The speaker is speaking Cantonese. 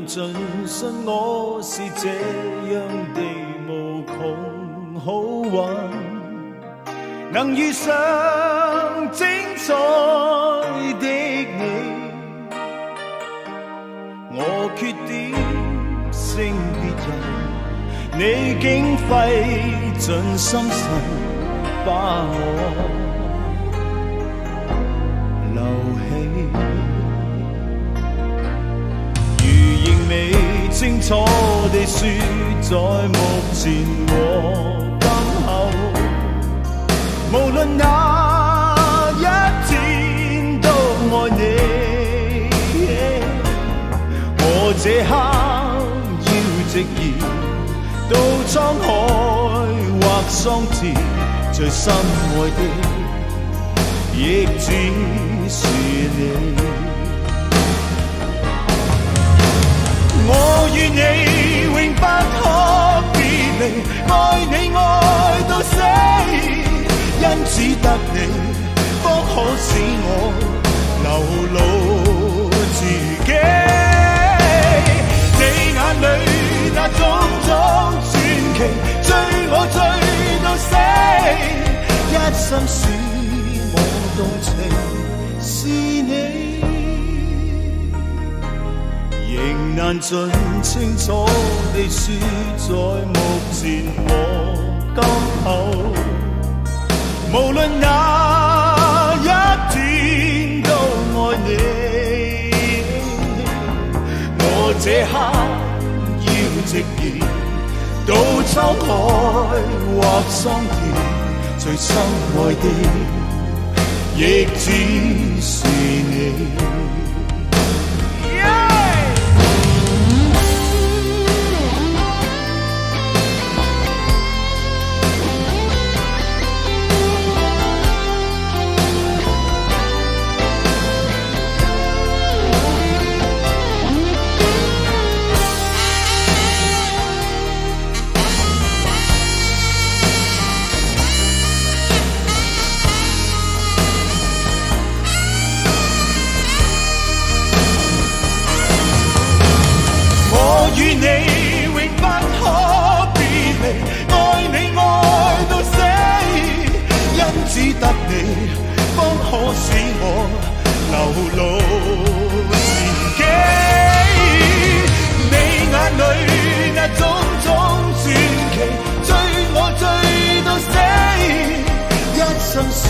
難盡信我是這樣地無窮好玩，能遇上精彩的你，我缺點勝別人，你竟費盡心神把我留起。未清楚地說，在目前和今後，無論哪一天都愛你。我這刻要直言，到滄海或桑田，最深愛的亦只是你。我與你永不可別離，愛你愛到死，因只得你方可使我流露自己。你眼裏那種種傳奇，追我追到死，一心使我動情是你。仍難盡清楚地說，在目前和今後，無論哪一天都愛你。我這刻要直言，到滄海或桑田，最深愛的亦只是你。與你永不可別離，愛你愛到死，因只得你方可使我流露自己。你眼裏那種種傳奇，追我追到死，一生使